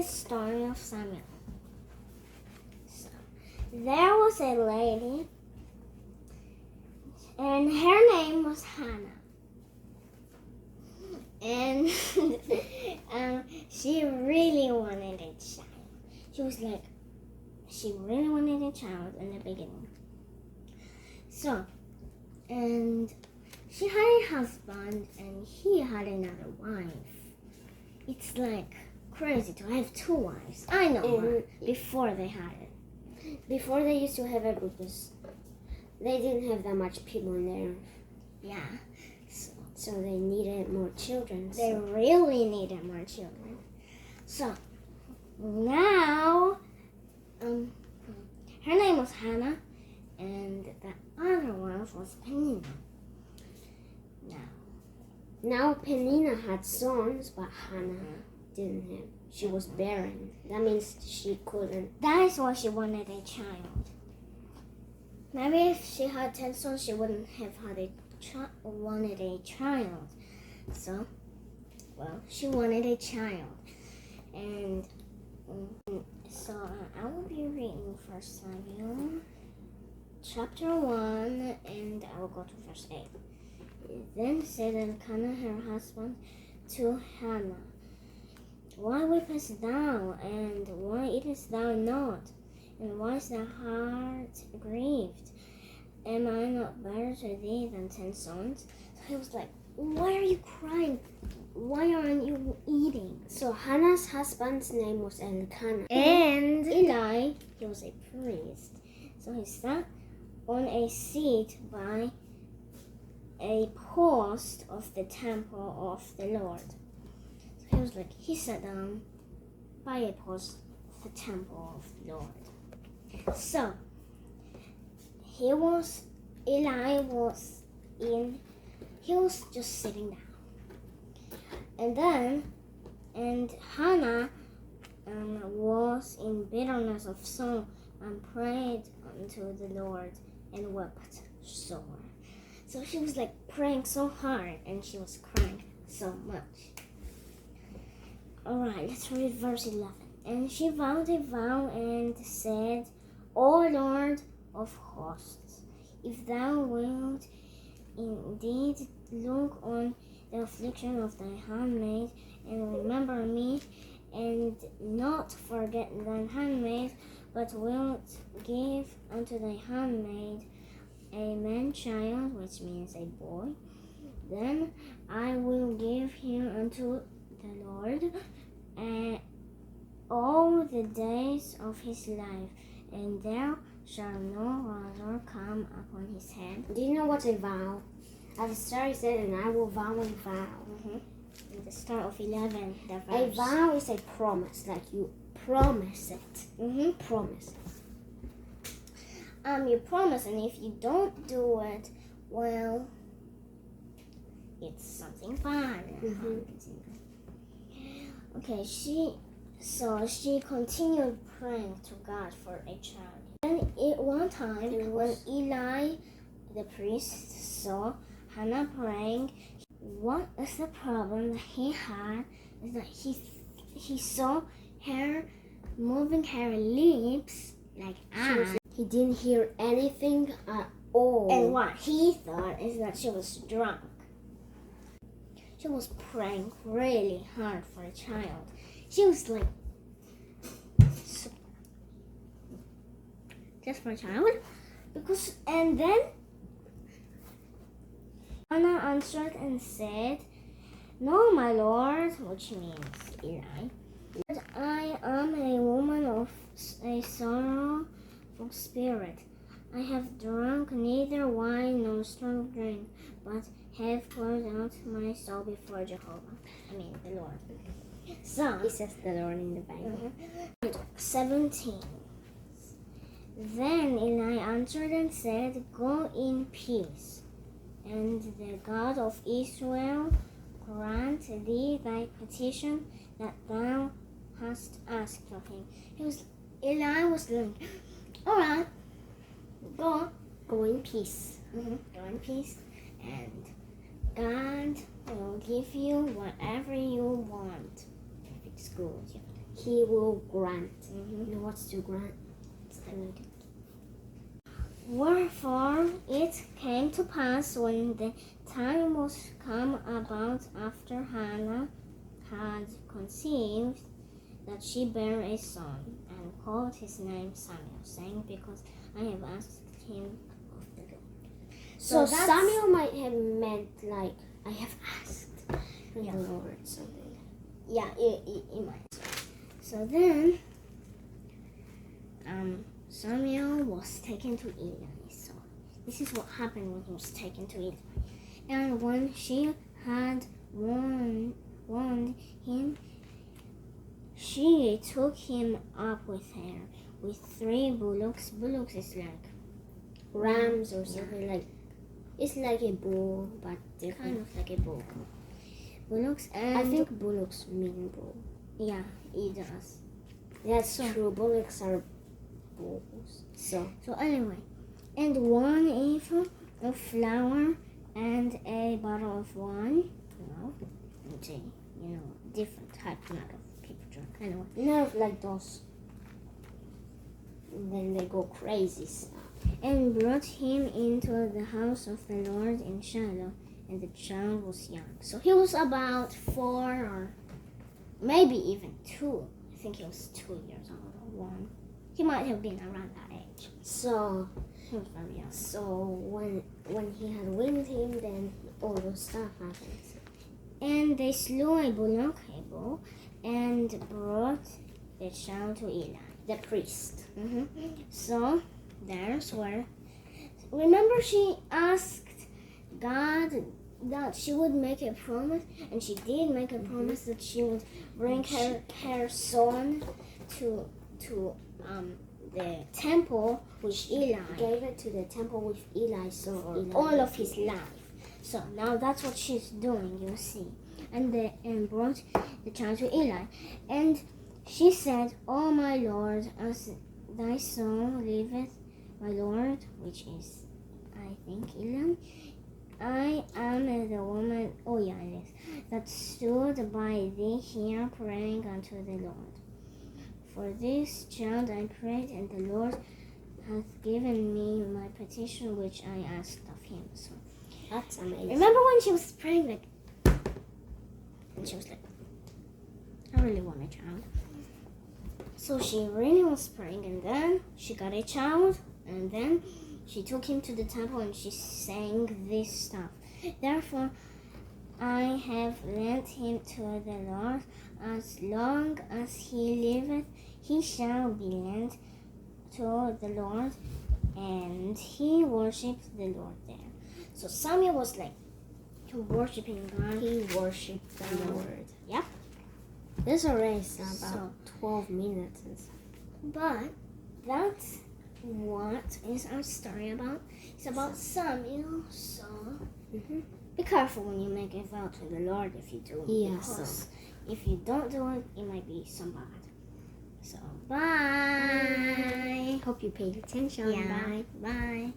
the story of Samuel. So, there was a lady, and her name was Hannah. And she really wanted a child. She really wanted a child in the beginning. So, and she had a husband and he had another wife. It's like crazy to have two wives. I know her before they had it. Before they used to have it because they didn't have that much people in there. Yeah. So they needed more children. They really needed more children. So now, her name was Hannah, and the other one was Penina. Now Penina had sons, but Hannah didn't have. She was barren. That means she couldn't. That is why she wanted a child. Maybe if she had 10 sons, she wouldn't have wanted a child. So, she wanted a child. And so I will be reading 1 Samuel chapter 1, and I will go to verse 8. Then said Elkanah her husband to Hannah, Why weepest thou, and why eatest thou not? And why is thy heart grieved? Am I not better to thee than 10 sons? So he was like, Why are you crying? Why aren't you eating? So Hannah's husband's name was Elkanah. And Eli, he was a priest. So he sat on a seat by a post of the temple of the Lord. So he sat down by a post of the temple of the Lord. So Eli was just sitting down. And Hannah was in bitterness of soul and prayed unto the Lord and wept sore. So she was praying so hard and she was crying so much. Alright, let's read verse 11. And she vowed a vow and said, O Lord of hosts, if thou wilt indeed look on the affliction of thy handmaid, and remember me, and not forget thine handmaid, but wilt give unto thy handmaid a man-child, which means a boy, then I will give him unto the Lord all the days of his life, and there shall no razor come upon his head. Do you know what's a vow? At the start it said, and I will vow a vow. At the start of 11, the verse. A vow is a promise, like you promise it. Promise. You promise, and if you don't do it, it's something bad. Okay, she continued praying to God for a child. And one time, when Eli, the priest, saw Hannah praying, what is the problem that he had is that he saw her moving her lips like he didn't hear anything at all. And what he thought is that she was drunk. She was praying really hard for a child. She was just for a child. And then Hannah answered and said, No, my lord, which means Eli, but I am a woman of a sorrowful spirit. I have drunk neither wine nor strong drink, but have poured out my soul before Jehovah. I mean the Lord. So it says the Lord in the Bible. 17. Then Eli answered and said, Go in peace, and the God of Israel grant thee thy petition that thou hast asked of him. Eli was like, all right, go in peace. Go in peace, and God will give you whatever you want. If it's good, he will grant. Mm-hmm. You know what's to grant? Wherefore it came to pass when the time was come about after Hannah had conceived that she bare a son, and called his name Samuel, saying, Because I have asked him of the Lord. So that's- Samuel might have meant like, I have asked from Yeah. the Lord, something. Yeah, it might. So then, Samuel was taken to Eli. So this is what happened when he was taken to Eli. And when she had warned him, she took him up with her with 3 bullocks. Bullocks is like Rams or something like, it's like a bull, but different. kind of like a bull. Bullocks and I think bullocks mean bull. yeah, it does. That's true. Bullocks are bulls. So So anyway, and 1 ephah of flour and a bottle of wine. And a different type not of people drink. Anyway, not like those. And then they go crazy stuff. and brought him into the house of the Lord in Shiloh, and the child was young. So he was about 4 or maybe even 2. I think he was 2 years old or 1. He might have been around that age. So He was very young. So when he had weaned him, then all those stuff happens. And they slew a bullock, a bull, and brought the child to Eli, The priest. So there's where. Remember, she asked God that she would make a promise, and she did make a promise that she would bring her son to the temple with Eli. Gave it to the temple with Eli, so Eli All of his life. So now that's what she's doing, you see. And brought the child to Eli. And she said, O my Lord, as thy soul liveth, my Lord, which is, I think, Eli, I am the woman, that stood by thee here praying unto the Lord. For this child I prayed, and the Lord hath given me my petition which I asked of him. So That's amazing. remember when she was praying like, and she was like, I really want a child. So she really was praying, and then she got a child, and then she took him to the temple and she sang this stuff. Therefore I have lent him to the Lord. As long as he liveth, he shall be lent to the Lord. And he worshipped the Lord there. So Samuel was like worshiping God. He worshipped the Lord. Yep. This already is about So- 12 minutes. And stuff. But that's what is our story about. It's about Samuel. So be careful when you make a vow to the Lord if you do. Yeah, Because if you don't do it, it might be some bad. So bye. Hope you paid attention. Yeah. Bye. Bye.